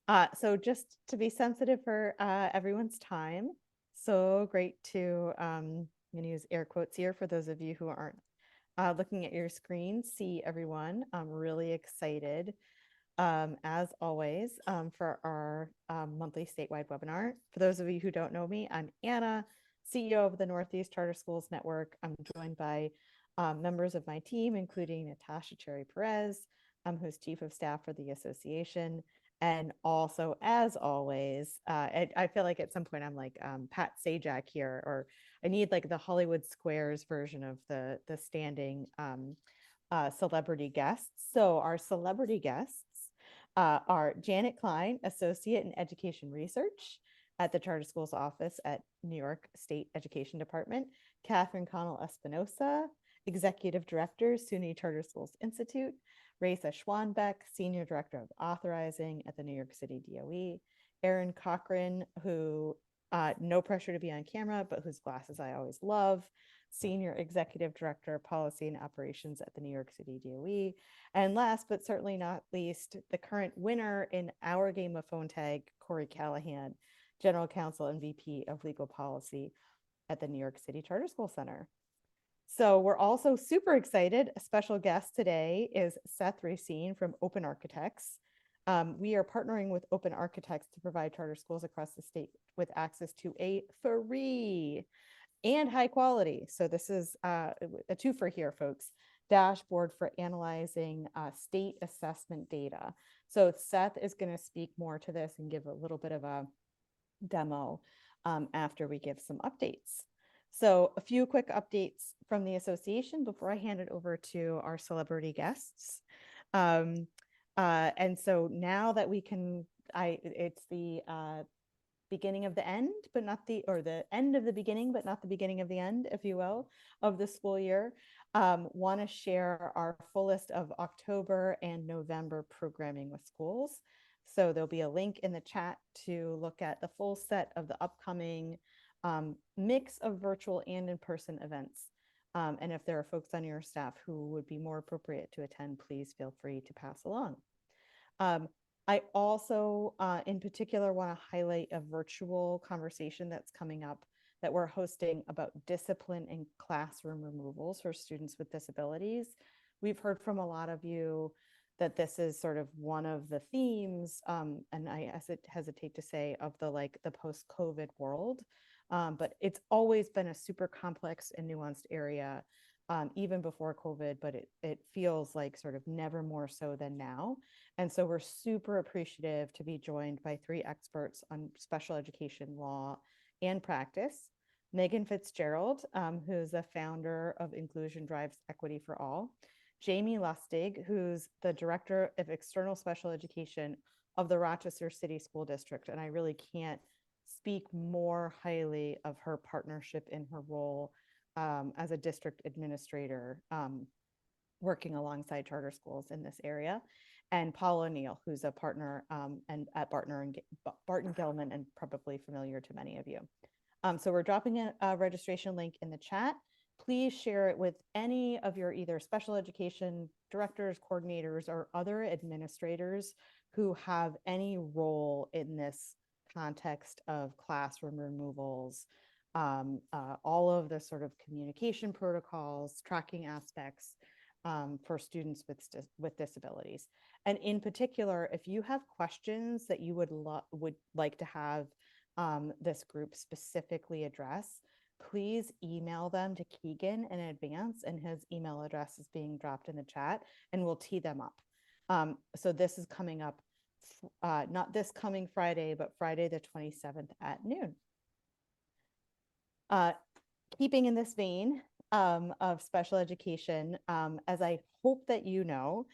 So just to be sensitive for everyone's time, so great to, I'm going to use air quotes here for those of you who aren't looking at your screen, see everyone. I'm really excited, as always, for our monthly statewide webinar. For those of you who don't know me, I'm Anna, CEO of the Northeast Charter Schools Network. I'm joined by members of my team, including Natasha Cherry Perez, who's Chief of Staff for the association. And also, as always, I feel like at some point I'm like Pat Sajak here, or I need like the Hollywood Squares version of the standing celebrity guests. So our celebrity guests are Janet Klein, Associate in Education Research at the Charter Schools Office at New York State Education Department, Catherine Connell Espinosa, Executive Director, SUNY Charter Schools Institute, Raisa Schwanbeck, Senior Director of Authorizing at the New York City DOE, Erin Cochran, who no pressure to be on camera, but whose glasses I always love, Senior Executive Director, Policy and Operations at the New York City DOE. And last but certainly not least, the current winner in our game of phone tag, Corey Callahan, General Counsel and VP of Legal Policy at the New York City Charter School Center. So we're also super excited. A special guest today is Seth Racine from Open Architects. We are partnering with Open Architects to provide charter schools across the state with access to a free and high quality. So this is a twofer here, folks. Dashboard for analyzing state assessment data. So Seth is going to speak more to this and give a little bit of a demo after we give some updates. So a few quick updates from the association before I hand it over to our celebrity guests. And so now that we can, it's the beginning of the end, but not the, or the end of the beginning, but not the beginning of the end, if you will, of the school year. Want to share our full list of October and November programming with schools. So there'll be a link in the chat to look at the full set of the upcoming mix of virtual and in-person events. And if there are folks on your staff who would be more appropriate to attend, please feel free to pass along. I also, in particular, want to highlight a virtual conversation that's coming up that we're hosting about discipline and classroom removals for students with disabilities. We've heard from a lot of you that this is sort of one of the themes, and I hesitate to say of the post-COVID world, but it's always been a super complex and nuanced area, even before COVID, but it feels like sort of never more so than now. And so we're super appreciative to be joined by three experts on special education law and practice. Megan Fitzgerald, who's the founder of Inclusion Drives Equity for All. Jamie Lustig, who's the Director of External Special Education of the Rochester City School District. And I really can't speak more highly of her partnership in her role as a district administrator, working alongside charter schools in this area. And Paul O'Neill, who's a partner and at Barton Gilman and probably familiar to many of you. So we're dropping a registration link in the chat. Please share it with any of your either special education directors, coordinators, or other administrators who have any role in this context of classroom removals, all of the sort of communication protocols, tracking aspects for students with disabilities. And in particular, if you have questions that you would like to have this group specifically address, please email them to Keegan in advance, and his email address is being dropped in the chat, and we'll tee them up. So this is coming up, not this coming Friday, but Friday the 27th at noon. Keeping in this vein of special education, as I hope that you know,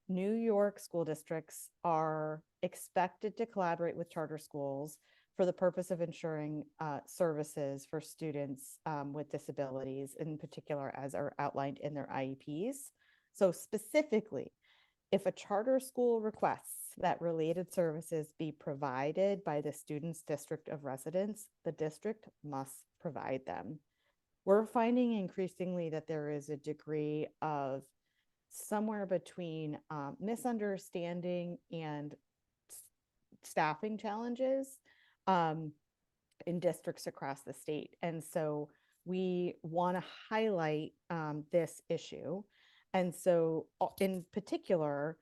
New York school districts are expected to collaborate with charter schools for the purpose of ensuring services for students with disabilities, in particular, as are outlined in their IEPs. So specifically, if a charter school requests that related services be provided by the student's district of residence, the district must provide them. We're finding increasingly that there is a degree of somewhere between misunderstanding and staffing challenges um, in districts across the state. And so we want to highlight this issue. And so in particular,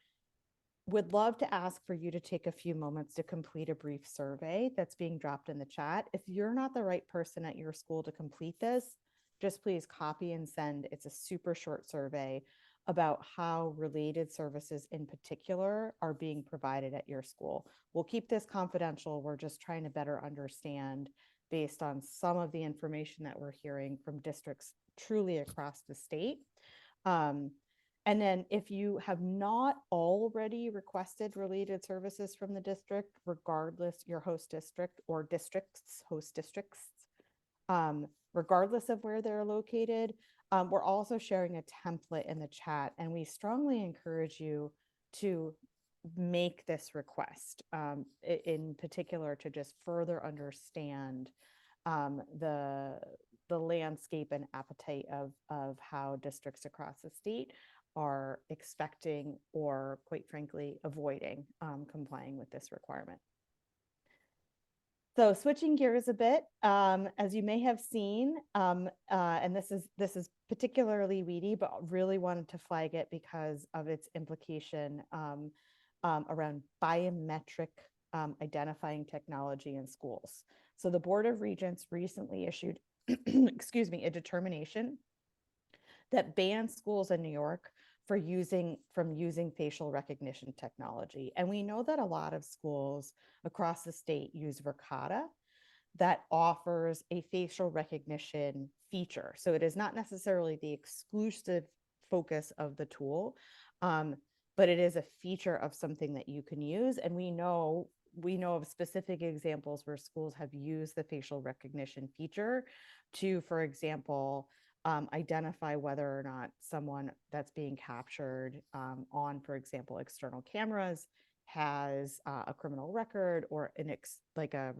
would love to ask for you to take a few moments to complete a brief survey that's being dropped in the chat. If you're not the right person at your school to complete this, just please copy and send. It's a super short survey about how related services in particular are being provided at your school. We'll keep this confidential. We're just trying to better understand based on some of the information that we're hearing from districts truly across the state. And then if you have not already requested related services from the district, regardless your host district or districts, host districts, regardless of where they're located, we're also sharing a template in the chat, and we strongly encourage you to make this request, in particular to just further understand the landscape and appetite of how districts across the state are expecting or, quite frankly, avoiding complying with this requirement. So switching gears a bit, as you may have seen, and this is particularly weedy, but really wanted to flag it because of its implication around biometric identifying technology in schools. So the Board of Regents recently issued, excuse me, a determination that bans schools in New York from using facial recognition technology. And we know that a lot of schools across the state use Verkada that offers a facial recognition feature. So it is not necessarily the exclusive focus of the tool, but it is a feature of something that you can use. And we know of specific examples where schools have used the facial recognition feature to, for example, identify whether or not someone that's being captured on, for example, external cameras has a criminal record or like a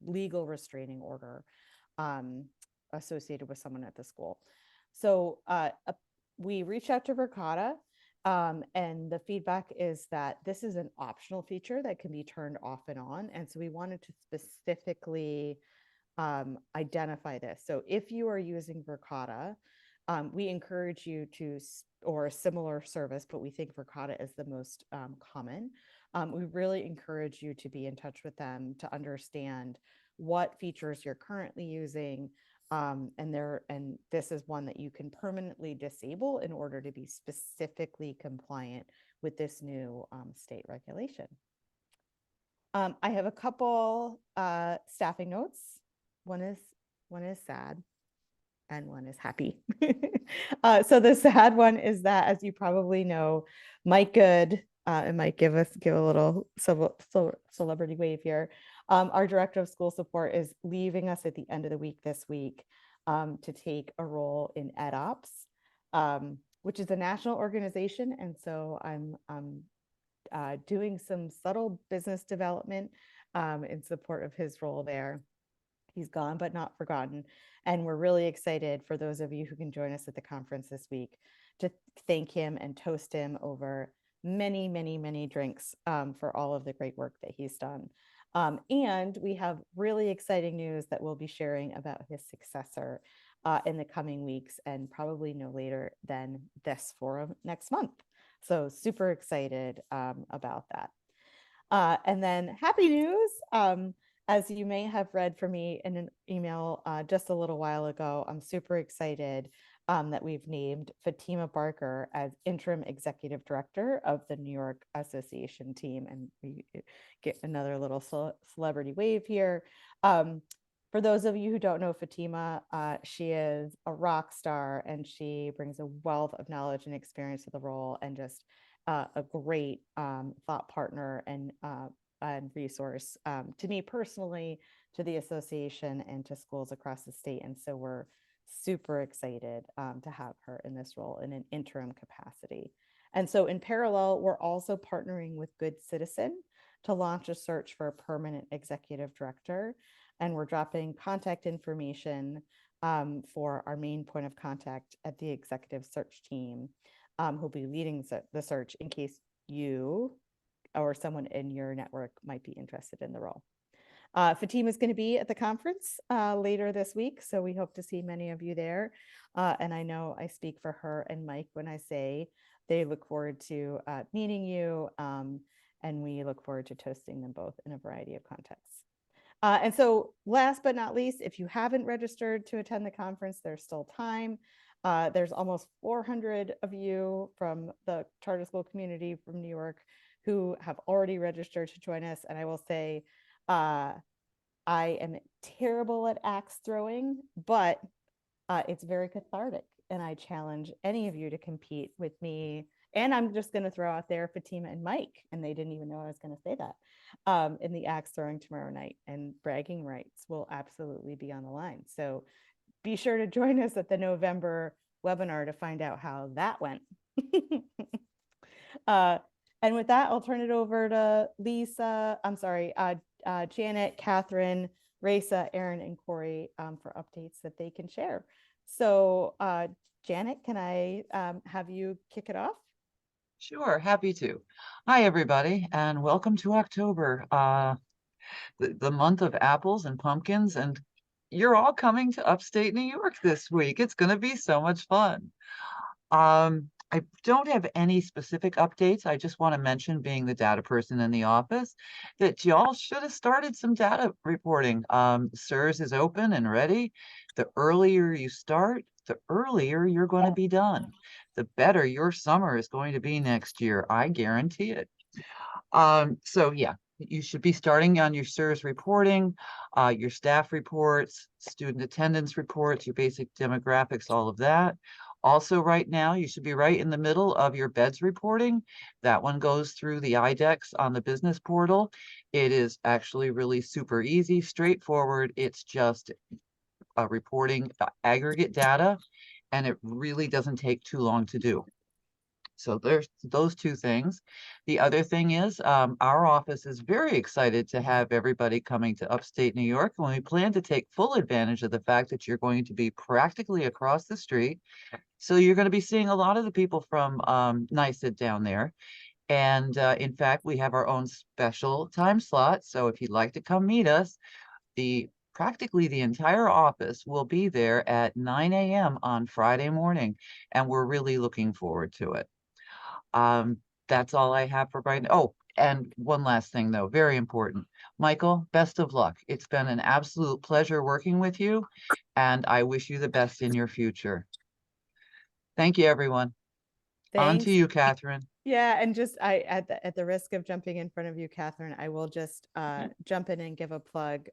legal restraining order associated with someone at the school. So we reached out to Verkada, and the feedback is that this is an optional feature that can be turned off and on. And so we wanted to specifically identify this. So if you are using Verkada, we encourage you to, or a similar service, but we think Verkada is the most common. We really encourage you to be in touch with them to understand what features you're currently using. And this is one that you can permanently disable in order to be specifically compliant with this new state regulation. I have a couple staffing notes. One is sad and one is happy. So the sad one is that, as you probably know, Mike Good, and Mike, give a little celebrity wave here. Our director of school support is leaving us at the end of the week this week to take a role in EdOps, which is a national organization. And so I'm doing some subtle business development in support of his role there. He's gone, but not forgotten. And we're really excited for those of you who can join us at the conference this week to thank him and toast him over many, many, many drinks for all of the great work that he's done. And we have really exciting news that we'll be sharing about his successor in the coming weeks, and probably no later than this forum next month. So super excited about that. And then happy news. As you may have read from me in an email just a little while ago, I'm super excited that we've named Fatima Barker as interim executive director of the New York Association team. And we get another little celebrity wave here. For those of you who don't know Fatima, she is a rock star, and she brings a wealth of knowledge and experience to the role, and just a great thought partner and resource to me personally, to the association, and to schools across the state. And so we're super excited to have her in this role in an interim capacity. And so in parallel, we're also partnering with Good Citizen to launch a search for a permanent executive director. And we're dropping contact information for our main point of contact at the executive search team, who'll be leading the search in case you or someone in your network might be interested in the role. Fatima is going to be at the conference later this week, so we hope to see many of you there. And I know I speak for her and Mike when I say they look forward to meeting you, and we look forward to toasting them both in a variety of contexts. And so last but not least, if you haven't registered to attend the conference, there's still time. There's almost 400 of you from the charter school community from New York who have already registered to join us. And I will say, I am terrible at axe throwing, but it's very cathartic. And I challenge any of you to compete with me. And I'm just going to throw out there Fatima and Mike, and they didn't even know I was going to say that, in the axe throwing tomorrow night. And bragging rights will absolutely be on the line. So be sure to join us at the November webinar to find out how that went. And with that, I'll turn it over to Lisa. I'm sorry, Janet, Catherine, Raisa, Aaron, and Corey for updates that they can share. So Janet, can I have you kick it off? Sure, happy to. Hi, everybody, and welcome to October, the month of apples and pumpkins, and you're all coming to upstate New York this week. It's going to be so much fun. I don't have any specific updates. I just want to mention, being the data person in the office, that y'all should have started some data reporting. SIRS is open and ready. The earlier you start, the earlier you're going to be done. The better your summer is going to be next year. I guarantee it. So yeah, you should be starting on your SIRS reporting, your staff reports, student attendance reports, your basic demographics, all of that. Also, right now, you should be right in the middle of your beds reporting. That one goes through the IDEX on the business portal. It is actually really super easy, straightforward. It's just reporting aggregate data, and it really doesn't take too long to do. So there's those two things. The other thing is, our office is very excited to have everybody coming to upstate New York, and we plan to take full advantage of the fact that you're going to be practically across the street. So you're going to be seeing a lot of the people from NYSID down there. And in fact, we have our own special time slot. So if you'd like to come meet us, practically the entire office will be there at 9 a.m. on Friday morning, and we're really looking forward to it. That's all I have for right now. Oh, and one last thing, though, very important. Michael, best of luck. It's been an absolute pleasure working with you, and I wish you the best in your future. Thank you, everyone. Thanks. On to you, Catherine. Yeah, and just at the risk of jumping in front of you, Catherine, I will just jump in and give a plug.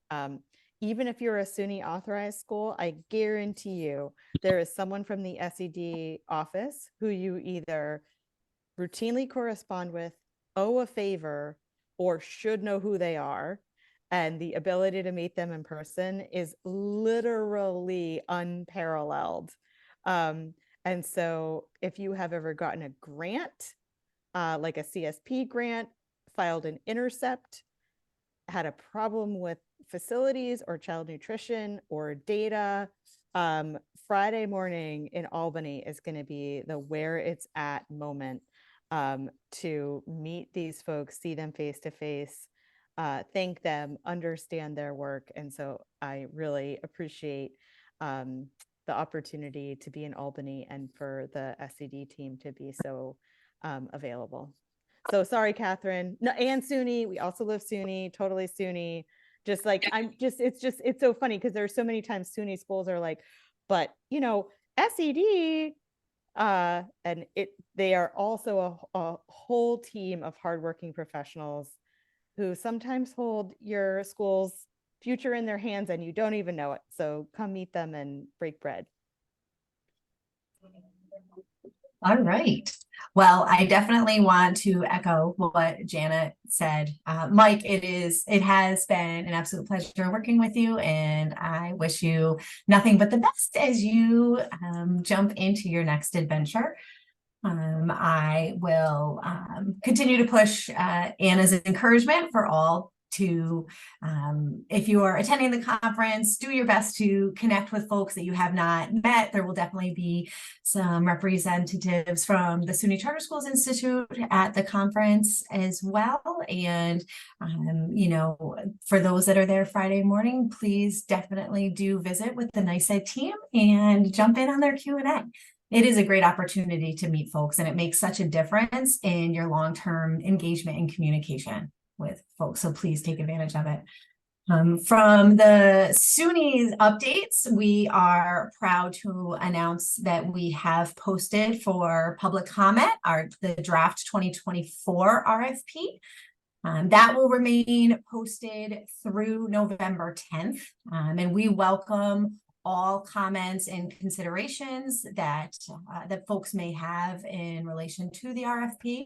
Even if you're a SUNY authorized school, I guarantee you there is someone from the SED office who you either routinely correspond with, owe a favor, or should know who they are. And the ability to meet them in person is literally unparalleled. And so if you have ever gotten a grant, like a CSP grant, filed an intercept, had a problem with facilities or child nutrition or data, Friday morning in Albany is going to be the where it's at moment to meet these folks, see them face to face, thank them, understand their work. And so I really appreciate the opportunity to be in Albany and for the SED team to be so available. So sorry, Catherine. No, and SUNY, we also live SUNY, totally SUNY. Just like, it's so funny because there's so many times SUNY schools are like, but you know, SED, and they are also a whole team of hardworking professionals who sometimes hold your school's future in their hands and you don't even know it. So come meet them and break bread. All right. Well, I definitely want to echo what Janet said. Mike, it has been an absolute pleasure working with you, and I wish you nothing but the best as you jump into your next adventure. I will continue to push Anna's encouragement for all to, if you are attending the conference, do your best to connect with folks that you have not met. There will definitely be some representatives from the SUNY Charter Schools Institute at the conference as well. And, you know, for those that are there Friday morning, please definitely do visit with the NYSED team and jump in on their Q&A. It is a great opportunity to meet folks, and it makes such a difference in your long-term engagement and communication with folks. So please take advantage of it. From the SUNY updates, we are proud to announce that we have posted for public comment the draft 2024 RFP. That will remain posted through November 10th, and we welcome all comments and considerations that folks may have in relation to the RFP.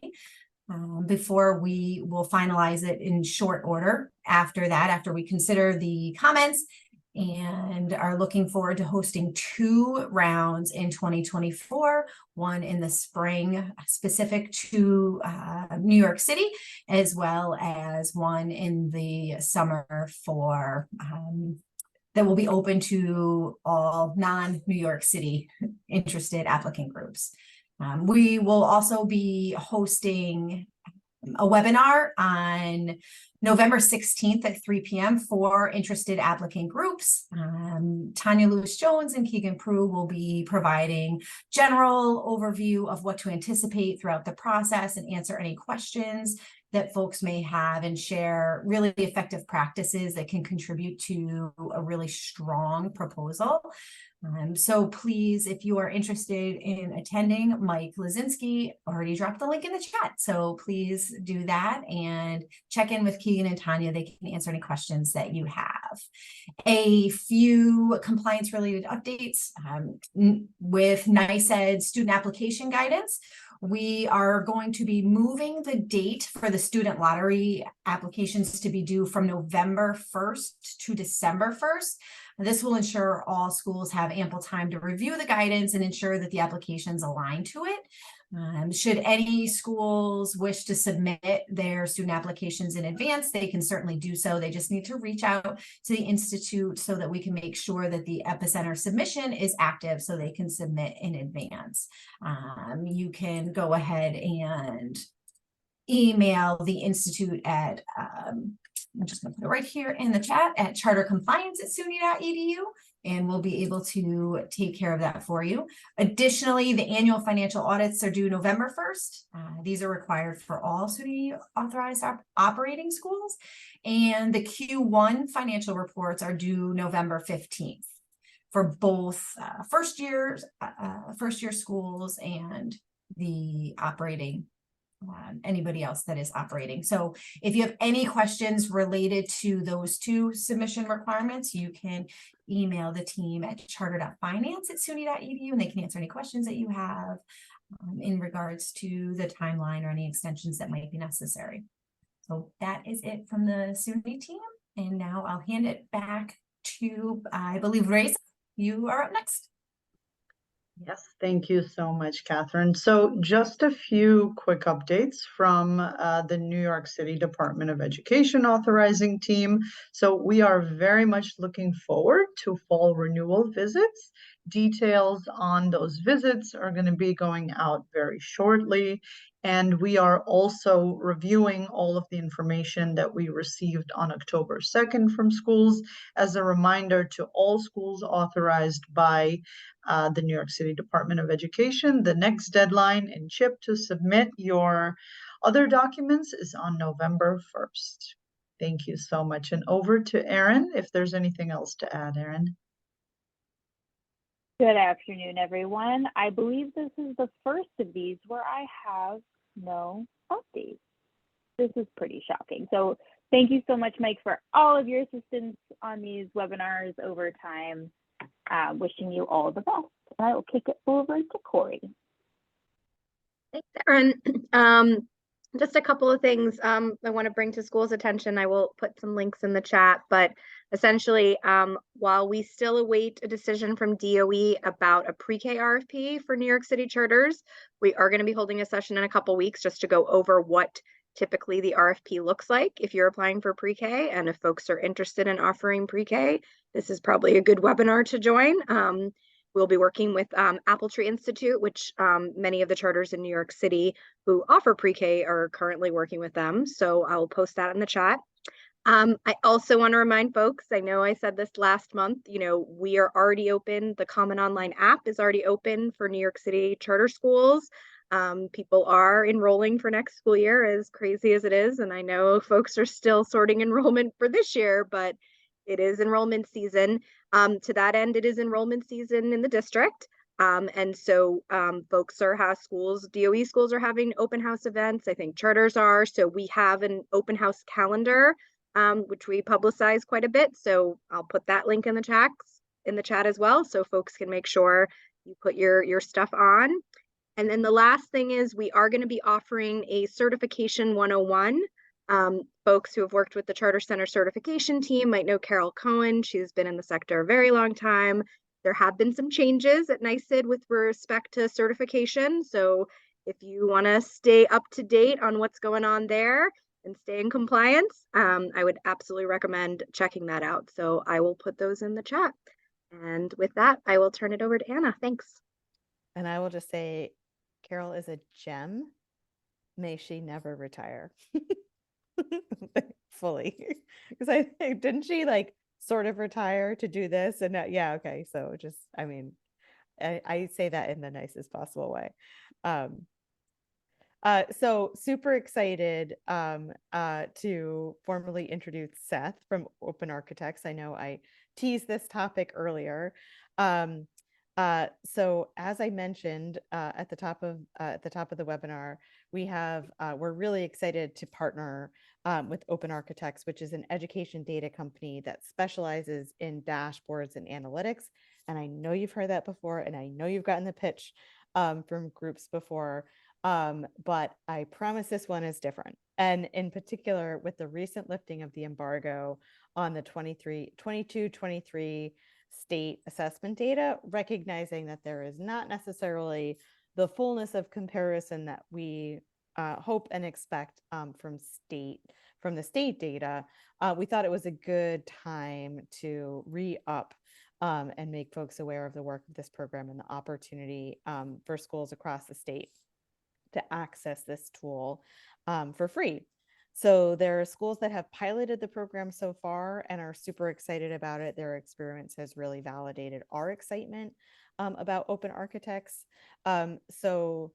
Before we will finalize it in short order after that, after we consider the comments, and are looking forward to hosting 2 rounds in 2024, one in the spring specific to New York City, as well as one in the summer for that will be open to all non-New York City interested applicant groups. We will also be hosting a webinar on November 16th at 3 p.m. for interested applicant groups. Tanya Lewis-Jones and Keegan Prue will be providing general overview of what to anticipate throughout the process and answer any questions that folks may have, and share really effective practices that can contribute to a really strong proposal. So please, if you are interested in attending, Mike Lazinski already dropped the link in the chat. So please do that and check in with Keegan and Tanya. They can answer any questions that you have. A few compliance related updates with NYSED student application guidance. We are going to be moving the date for the student lottery applications to be due from November 1st to December 1st. This will ensure all schools have ample time to review the guidance and ensure that the applications align to it. Should any schools wish to submit their student applications in advance, they can certainly do so. They just need to reach out to the Institute so that we can make sure that the Epicenter submission is active so they can submit in advance. You can go ahead and email the Institute at, I'm just going to put it right here in the chat, at chartercompliance@suny.edu, and we'll be able to take care of that for you. Additionally, the annual financial audits are due November 1st. These are required for all SUNY authorized operating schools, and the Q1 financial reports are due November 15th for both first year schools and the operating anybody else that is operating. So if you have any questions related to those 2 submission requirements, you can email the team at charter.finance@suny.edu, and they can answer any questions that you have in regards to the timeline or any extensions that might be necessary. So that is it from the SUNY team. And now I'll hand it back to, I believe, Reza, you are up next. Yes, thank you so much, Catherine. So just a few quick updates from the New York City Department of Education authorizing team. So we are very much looking forward to fall renewal visits. Details on those visits are going to be going out very shortly. And we are also reviewing all of the information that we received on October 2nd from schools. As a reminder to all schools authorized by the New York City Department of Education, the next deadline in CHIP to submit your other documents is on November 1st. Thank you so much. And over to Erin, if there's anything else to add, Erin. Good afternoon, everyone. I believe this is the first of these where I have no updates. This is pretty shocking. So thank you so much, Mike, for all of your assistance on these webinars over time. Wishing you all the best. I will kick it over to Corey. Thanks, Erin. Just a couple of things I want to bring to school's attention. I will put some links in the chat, but essentially, while we still await a decision from DOE about a pre-K RFP for New York City charters, we are going to be holding a session in a couple weeks just to go over what typically the RFP looks like if you're applying for pre-K. And if folks are interested in offering pre-K, this is probably a good webinar to join. We'll be working with Apple Tree Institute, which many of the charters in New York City who offer pre-K are currently working with them. So I'll post that in the chat. I also want to remind folks, I know I said this last month, we are already open. The Common Online app is already open for New York City charter schools. People are enrolling for next school year, as crazy as it is. And I know folks are still sorting enrollment for this year, but it is enrollment season. To that end, it is enrollment season in the district. And so folks schools, DOE schools are having open house events. I think charters are. So we have an open house calendar, which we publicize quite a bit. So I'll put that link in the chat as well, so folks can make sure you put your stuff on. And then the last thing is we are going to be offering a certification 101. Folks who have worked with the Charter Center certification team might know Carol Cohen. She's been in the sector a very long time. There have been some changes at NYSID with respect to certification. So if you want to stay up to date on what's going on there and stay in compliance, I would absolutely recommend checking that out. So I will put those in the chat. And with that, I will turn it over to Anna. Thanks. And I will just say, Carol is a gem. May she never retire. Fully. Because I think, didn't she like sort of retire to do this? And yeah, okay. So just, I mean, I say that in the nicest possible way. So super excited to formally introduce Seth from Open Architects. I know I teased this topic earlier. So as I mentioned at the top of the webinar, we're really excited to partner with Open Architects, which is an education data company that specializes in dashboards and analytics. And I know you've heard that before, and I know you've gotten the pitch from groups before. But I promise this one is different. And in particular, with the recent lifting of the embargo on the 22-23 state assessment data, recognizing that there is not necessarily the fullness of comparison that we hope and expect from the state data, we thought it was a good time to re-up and make folks aware of the work of this program and the opportunity for schools across the state to access this tool for free. So there are schools that have piloted the program so far and are super excited about it. Their experience has really validated our excitement about Open Architects. So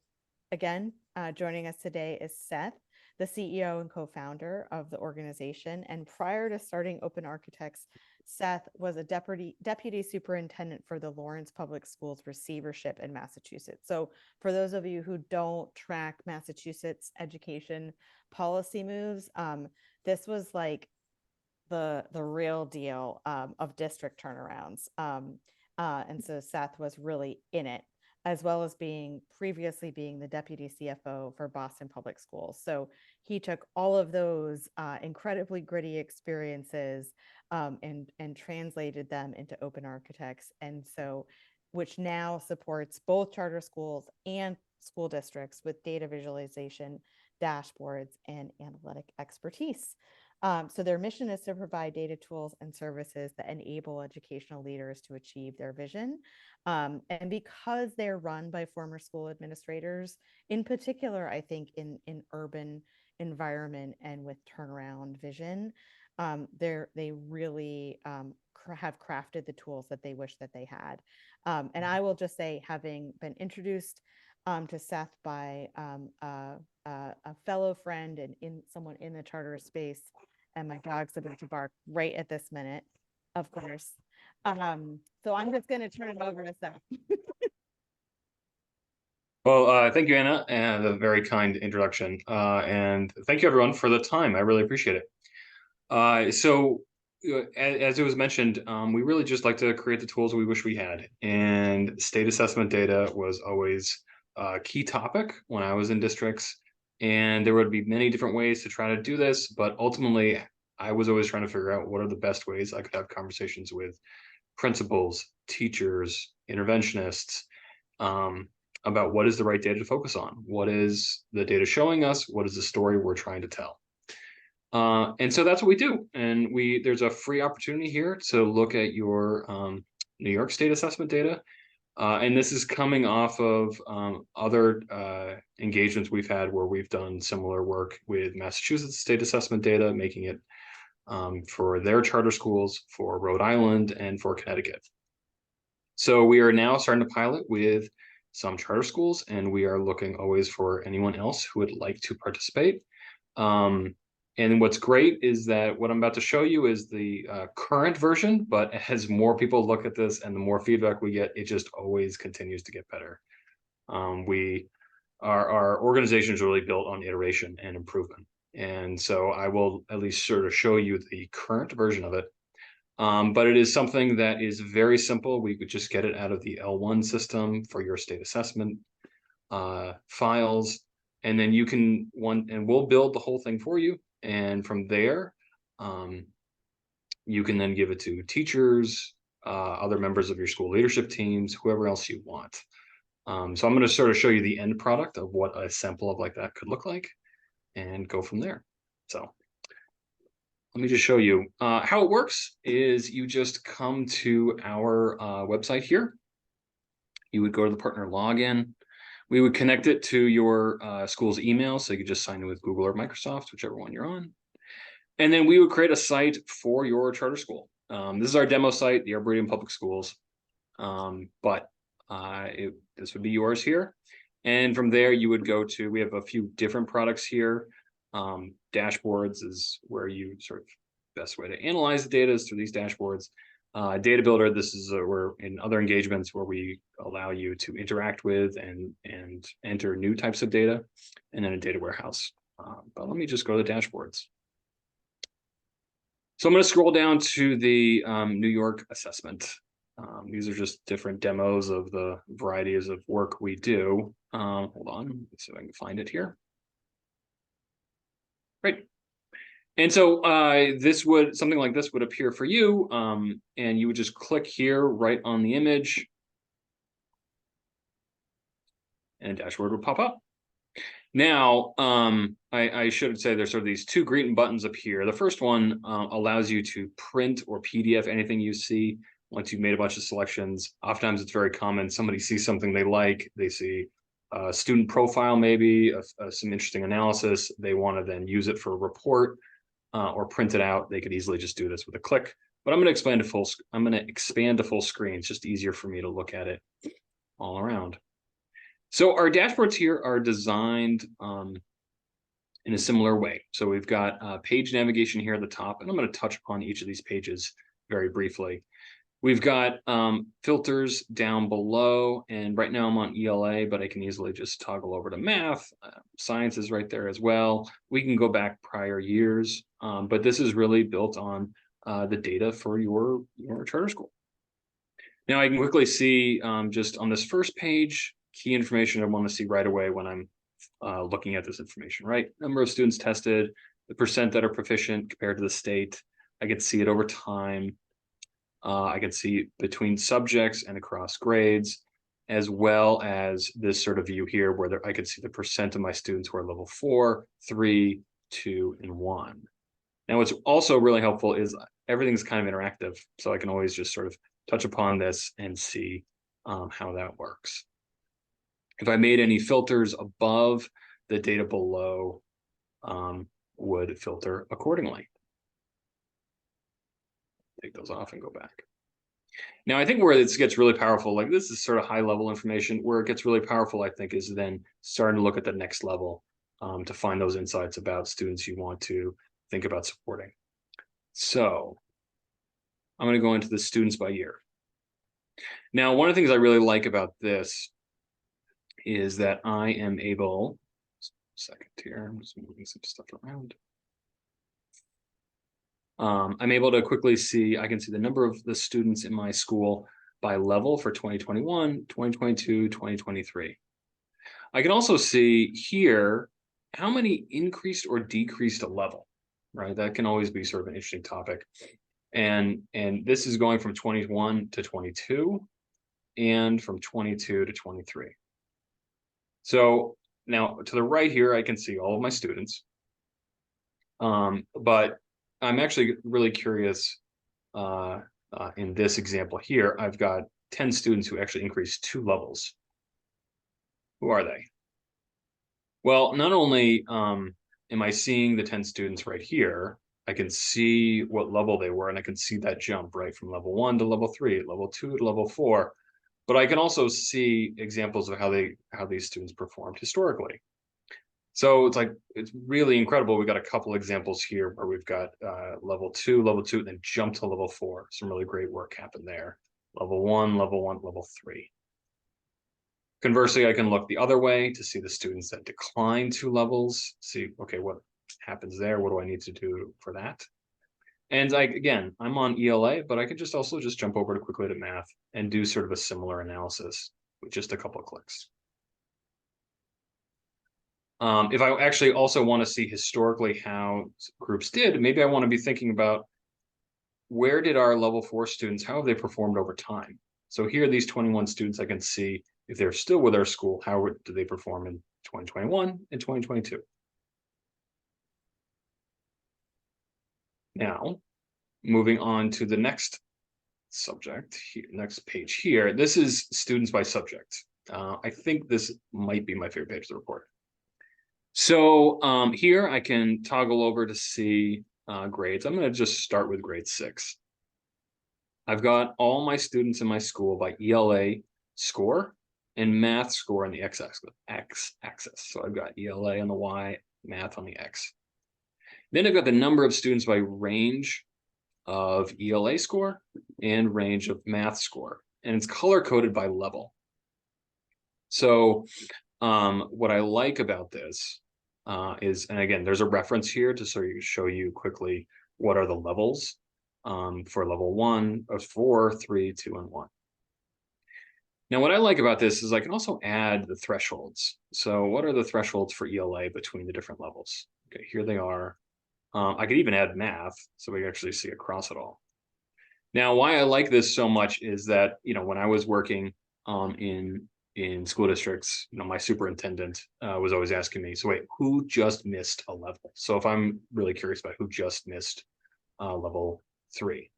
again, joining us today is Seth, the CEO and co-founder of the organization. And prior to starting Open Architects, Seth was a deputy superintendent for the Lawrence Public Schools receivership in Massachusetts. So for those of you who don't track Massachusetts education policy moves, this was like the real deal of district turnarounds. And so Seth was really in it, as well as previously being the deputy CFO for Boston Public Schools. So he took all of those incredibly gritty experiences and translated them into Open Architects. And so, which now supports both charter schools and school districts with data visualization, dashboards, and analytic expertise. So their mission is to provide data tools and services that enable educational leaders to achieve their vision. And because they're run by former school administrators, in particular, I think in urban environment and with turnaround vision, they really have crafted the tools that they wish that they had. And I will just say, having been introduced to Seth by a fellow friend and someone in the charter space, and my dog's about to bark right at this minute, of course. So I'm just going to turn it over to Seth. Well, thank you, Anna, and a very kind introduction. And thank you, everyone, for the time. I really appreciate it. As it was mentioned, we really just like to create the tools we wish we had. And state assessment data was always a key topic when I was in districts. And there would be many different ways to try to do this. But ultimately, I was always trying to figure out what are the best ways I could have conversations with principals, teachers, interventionists, about what is the right data to focus on. What is the data showing us? What is the story we're trying to tell? And so that's what we do. And there's a free opportunity here to look at your New York State assessment data. And this is coming off of other engagements we've had where we've done similar work with Massachusetts state assessment data, making it for their charter schools, for Rhode Island, and for Connecticut. So we are now starting to pilot with some charter schools, and we are looking always for anyone else who would like to participate. And what's great is that what I'm about to show you is the current version, but as more people look at this and the more feedback we get, it just always continues to get better. Our organization is really built on iteration and improvement. And so I will at least sort of show you the current version of it. But it is something that is very simple. We could just get it out of the L1 system for your state assessment files. And then you can and we'll build the whole thing for you. And from there, you can then give it to teachers, other members of your school leadership teams, whoever else you want. So I'm going to sort of show you the end product of what a sample of like that could look like and go from there. So let me just show you how it works is you just come to our website here. You would go to the partner login. We would connect it to your school's email. So you could just sign in with Google or Microsoft, whichever one you're on. And then we would create a site for your charter school. This is our demo site, the Arboretum Public Schools. But this would be yours here. And from there, you would go to, we have a few different products here. Dashboards is where you sort of, best way to analyze the data is through these dashboards. Data Builder, this is where in other engagements where we allow you to interact with and enter new types of data, and then a data warehouse. But let me just go to the dashboards. So I'm going to scroll down to the New York assessment. These are just different demos of the varieties of work we do. Hold on, let's see if I can find it here. Great. And so something like this would appear for you, and you would just click here right on the image, and a dashboard would pop up. Now, I should say there's sort of these two green buttons up here. The first one allows you to print or PDF anything you see once you've made a bunch of selections. Oftentimes it's very common. Somebody sees something they like, they see a student profile, maybe some interesting analysis. They want to then use it for a report or print it out. They could easily just do this with a click. But I'm going to expand to full screen. It's just easier for me to look at it all around. So our dashboards here are designed in a similar way. So we've got page navigation here at the top, and I'm going to touch upon each of these pages very briefly. We've got filters down below, and right now I'm on ELA, but I can easily just toggle over to math. Science is right there as well. We can go back prior years, but this is really built on the data for your charter school. Now I can quickly see just on this first page, key information I want to see right away when I'm looking at this information, right? Number of students tested, the percent that are proficient compared to the state. I can see it over time. I can see between subjects and across grades, as well as this sort of view here where I can see the percent of my students who are level 4, 3, 2, and 1. Now, what's also really helpful is everything's kind of interactive. So I can always just sort of touch upon this and see how that works. If I made any filters above, the data below would filter accordingly. Take those off and go back. Now, I think where this gets really powerful, like this is sort of high level information. Where it gets really powerful, I think, is then starting to look at the next level to find those insights about students you want to think about supporting. So I'm going to go into the students by year. Now, one of the things I really like about this is that I am able, second here, I'm just moving some stuff around. I'm able to quickly see, I can see the number of the students in my school by level for 2021, 2022, 2023. I can also see here how many increased or decreased a level, right? That can always be sort of an interesting topic. And this is going from 21 to 22 and from 22 to 23. So now to the right here, I can see all of my students. But I'm actually really curious in this example here, I've got 10 students who actually increased 2 levels. Who are they? Well, not only am I seeing the 10 students right here, I can see what level they were, and I can see that jump right from level 1 to level 3, level 2 to level 4. But I can also see examples of how these students performed historically. So it's really incredible. We've got a couple examples here where we've got level 2, and then jump to level 4. Some really great work happened there. Level 1, level 3. Conversely, I can look the other way to see the students that decline 2 levels, see, okay, what happens there? What do I need to do for that? And again, I'm on ELA, but I could also just jump over to quickly to math and do sort of a similar analysis with just a couple of clicks. If I actually also want to see historically how groups did, maybe I want to be thinking about where did our level 4 students, how have they performed over time? So here, these 21 students, I can see if they're still with our school, how do they perform in 2021 and 2022? Now, moving on to the next subject, here, next page here, this is students by subject. I think this might be my favorite page of the report. So here I can toggle over to see grades. I'm going to just start with grade 6. I've got all my students in my school by ELA score and math score on the x-axis. So I've got ELA on the y, math on the x. Then I've got the number of students by range of ELA score and range of math score. And it's color-coded by level. So what I like about this is, and again, there's a reference here to show you quickly what are the levels for level 1, 4, 3, 2, and 1. Now, what I like about this is I can also add the thresholds. So what are the thresholds for ELA between the different levels? Okay, here they are. I could even add math, so we actually see across it all. Now, why I like this so much is that, when I was working in school districts, my superintendent was always asking me, so wait, who just missed a level? So if I'm really curious about who just missed level 3,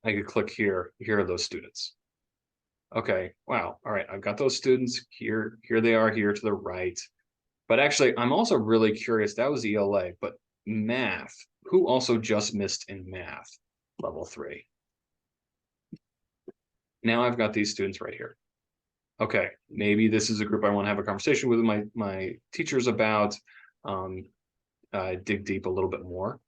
I could click here. Here are those students. Okay, wow, all right, I've got those students here. Here they are here to the right. But actually, I'm also really curious, that was ELA, but math, who also just missed in math, level 3? Now I've got these students right here. Okay, maybe this is a group I want to have a conversation with my teachers about, dig deep a little bit more.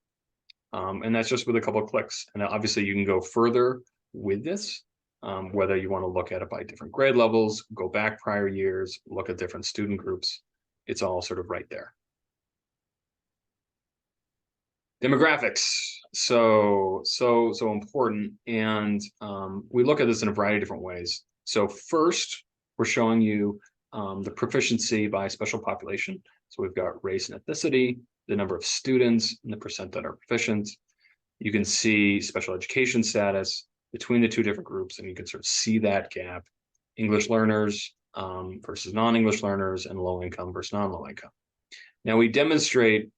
And that's just with a couple of clicks. And obviously you can go further with this, whether you want to look at it by different grade levels, go back prior years, look at different student groups. It's all sort of right there. Demographics, so important. And we look at this in a variety of different ways. So first, we're showing you the proficiency by special population. So we've got race and ethnicity, the number of students, and the percent that are proficient. You can see special education status between the two different groups, and you can sort of see that gap. English learners versus non-English learners, and low income versus non-low income. Now we demonstrate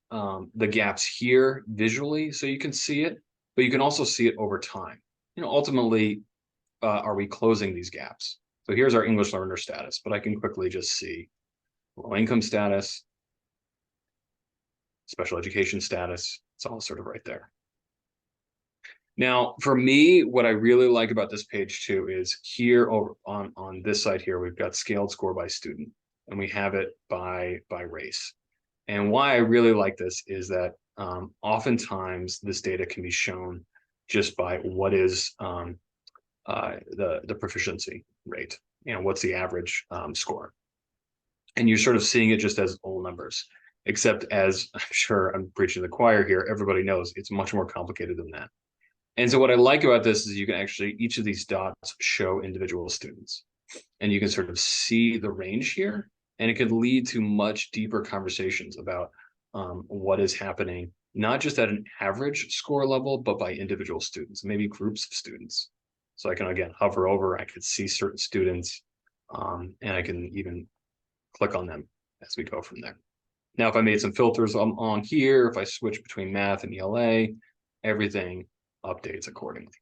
the gaps here visually, so you can see it, but you can also see it over time. Ultimately, are we closing these gaps? So here's our English learner status, but I can quickly just see low income status, special education status. It's all sort of right there. Now, for me, what I really like about this page too is here over on this side here, we've got scaled score by student, and we have it by race. And why I really like this is that oftentimes this data can be shown just by what is the proficiency rate, what's the average score. And you're sort of seeing it just as old numbers, except as I'm sure I'm preaching to the choir here, everybody knows it's much more complicated than that. And so what I like about this is you can actually, each of these dots show individual students, and you can sort of see the range here, and it could lead to much deeper conversations about what is happening, not just at an average score level, but by individual students, maybe groups of students. So I can, again, hover over, I could see certain students And I can even click on them as we go from there. Now, if I made some filters on here, if I switch between math and ELA, everything updates accordingly.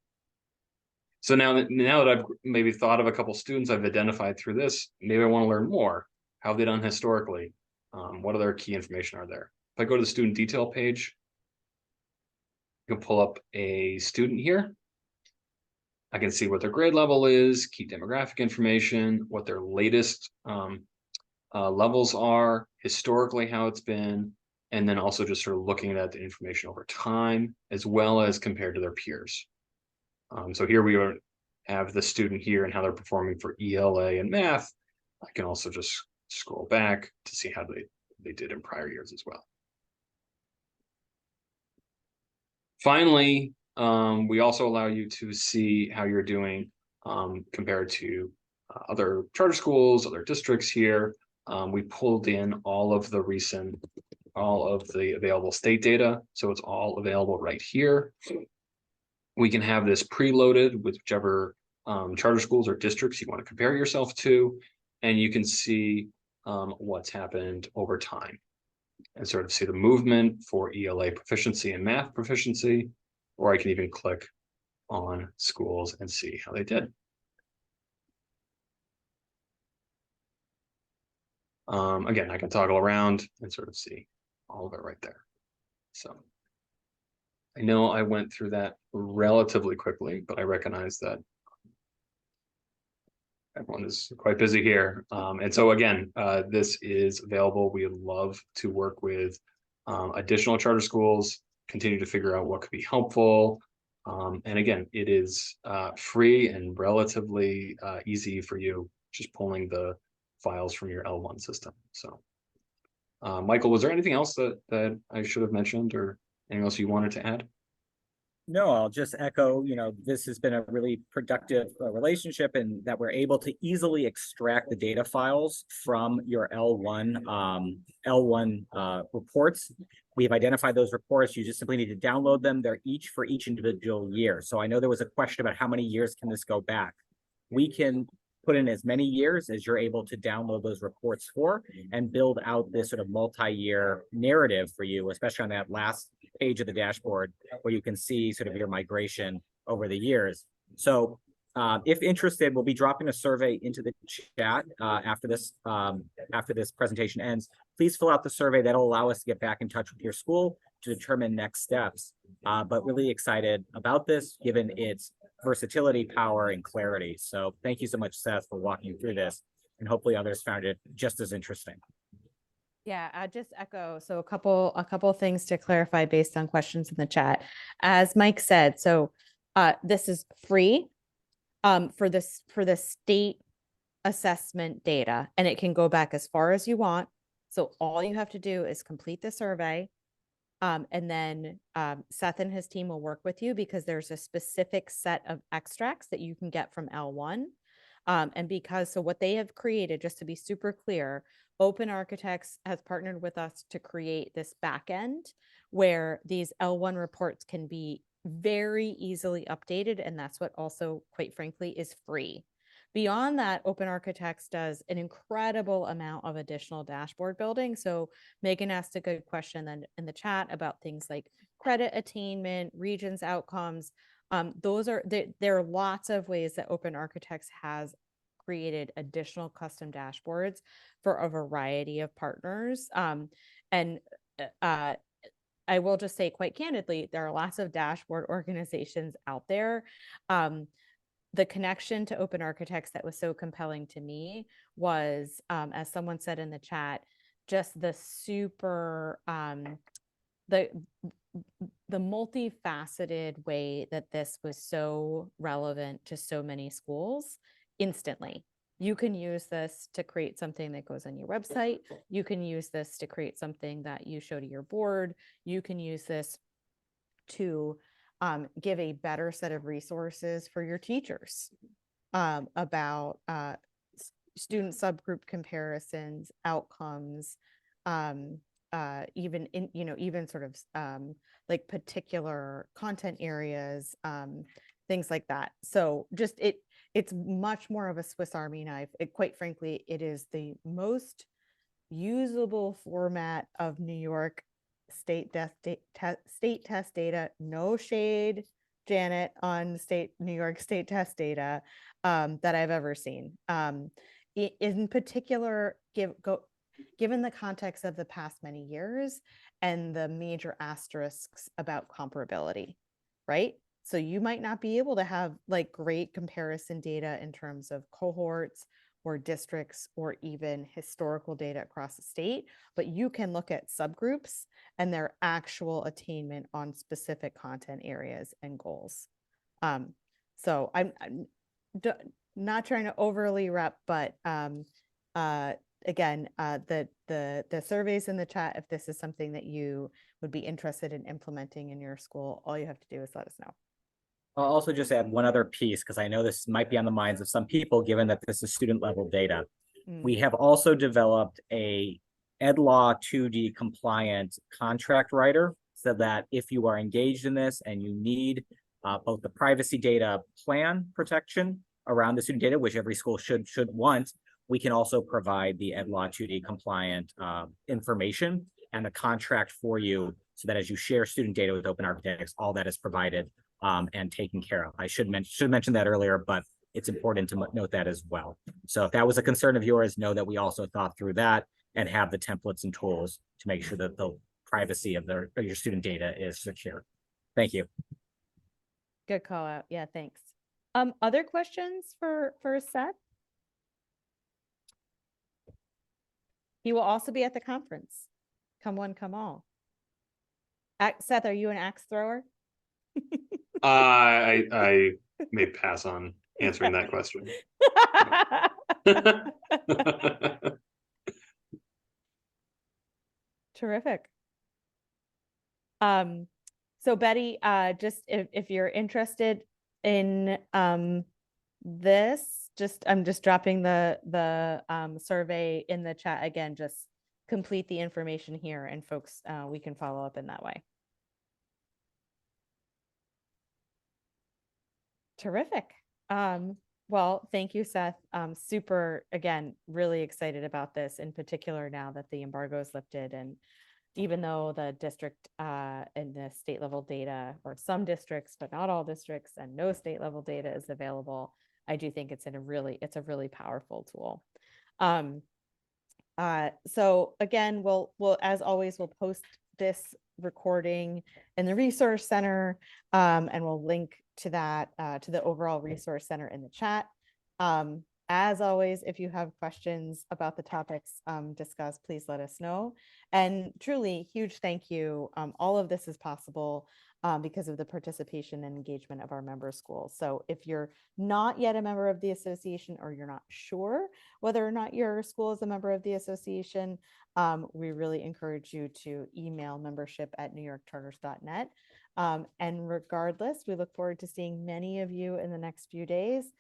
So now that I've maybe thought of a couple students I've identified through this, maybe I want to learn more. How have they done historically? What other key information are there? If I go to the student detail page, you can pull up a student here. I can see what their grade level is, key demographic information, what their latest levels are, historically how it's been, and then also just sort of looking at the information over time, as well as compared to their peers. So here we have the student here and how they're performing for ELA and math. I can also just scroll back to see how they did in prior years as well. Finally, we also allow you to see how you're doing compared to other charter schools, other districts here. We pulled in all of the available state data. So it's all available right here. We can have this preloaded with whichever charter schools or districts you want to compare yourself to, and you can see what's happened over time and sort of see the movement for ELA proficiency and math proficiency, or I can even click on schools and see how they did. Again, I can toggle around and sort of see all of it right there. So I know I went through that relatively quickly, but I recognize that everyone is quite busy here. And so again, this is available. We would love to work with additional charter schools, continue to figure out what could be helpful. And again, it is free and relatively easy for you, just pulling the files from your L1 system. So Michael, was there anything else that I should have mentioned or anything else you wanted to add? No, I'll just echo, this has been a really productive relationship, and that we're able to easily extract the data files from your L1 reports. We've identified those reports. You just simply need to download them. They're each for each individual year. So I know there was a question about how many years can this go back. We can put in as many years as you're able to download those reports for, and build out this sort of multi-year narrative for you, especially on that last page of the dashboard where you can see sort of your migration over the years. So if interested, we'll be dropping a survey into the chat after this presentation ends. Please fill out the survey. That'll allow us to get back in touch with your school to determine next steps. But really excited about this, given its versatility, power, and clarity. So thank you so much, Seth, for walking through this, and hopefully others found it just as interesting. Yeah, I just echo. So a couple things to clarify based on questions in the chat. As Mike said, so this is free for the state assessment data, and it can go back as far as you want. So all you have to do is complete the survey. And then Seth and his team will work with you, because there's a specific set of extracts that you can get from L1. So what they have created, just to be super clear, Open Architects has partnered with us to create this backend where these L1 reports can be very easily updated. And that's what also, quite frankly, is free. Beyond that, Open Architects does an incredible amount of additional dashboard building. So Megan asked a good question then in the chat about things like credit attainment, regions outcomes. There are lots of ways that Open Architects has created additional custom dashboards for a variety of partners. I will just say quite candidly, there are lots of dashboard organizations out there. The connection to Open Architects that was so compelling to me was, as someone said in the chat, just the super, the multifaceted way that this was so relevant to so many schools instantly. You can use this to create something that goes on your website. You can use this to create something that you show to your board. You can use this to give a better set of resources for your teachers about student subgroup comparisons, outcomes, even sort of like particular content areas, things like that. So just it's much more of a Swiss Army knife. Quite frankly, it is the most usable format of New York state test data. No shade, Janet, on New York state test data that I've ever seen. In particular, given the context of the past many years and the major asterisks about comparability, right? So you might not be able to have like great comparison data in terms of cohorts or districts or even historical data across the state, but you can look at subgroups and their actual attainment on specific content areas and goals. So I'm not trying to overly rep, but again, the surveys in the chat, if this is something that you would be interested in implementing in your school, all you have to do is let us know. I'll also just add one other piece, because I know this might be on the minds of some people, given that this is student level data. We have also developed a EdLaw 2D compliant contract writer, so that if you are engaged in this and you need both the privacy data plan protection around the student data, which every school should want, we can also provide the EdLaw 2D compliant information and the contract for you, so that as you share student data with Open Architects, all that is provided and taken care of. I should mention that earlier, but it's important to note that as well. So if that was a concern of yours, know that we also thought through that and have the templates and tools to make sure that the privacy of your student data is secure. Thank you. Good call out. Yeah, thanks. Other questions for Seth? He will also be at the conference. Come one, come all. Seth, are you an axe thrower? I may pass on answering that question. Terrific. So Betty, just if you're interested in this, I'm just dropping the survey in the chat again. Just complete the information here, and folks, we can follow up in that way. Terrific. Well, thank you, Seth. Super, again, really excited about this, in particular now that the embargo is lifted. And even though the district and the state level data, or some districts, but not all districts, and no state level data is available, I do think it's a really powerful tool. So again, we'll as always, we'll post this recording in the resource center, and we'll link to that, to the overall resource center in the chat. As always, if you have questions about the topics discussed, please let us know. And truly, huge thank you. All of this is possible because of the participation and engagement of our member schools. So if you're not yet a member of the association, or you're not sure whether or not your school is a member of the association, we really encourage you to email membership@newyorkcharters.net. And regardless, we look forward to seeing many of you in the next few days.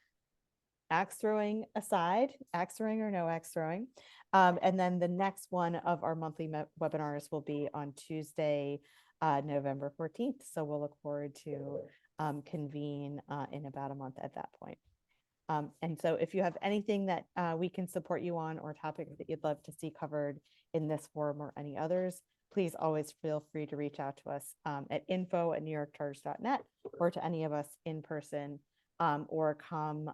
Axe throwing aside, axe throwing or no axe throwing. And then the next one of our monthly webinars will be on Tuesday, November 14th. So we'll look forward to convene in about a month at that point. And so if you have anything that we can support you on, or topics that you'd love to see covered in this forum or any others, please always feel free to reach out to us at info@newyorkcharters.net, or to any of us in person, or come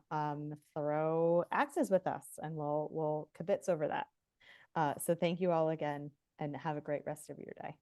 throw axes with us, and we'll kibitz over that. So thank you all again, and have a great rest of your day.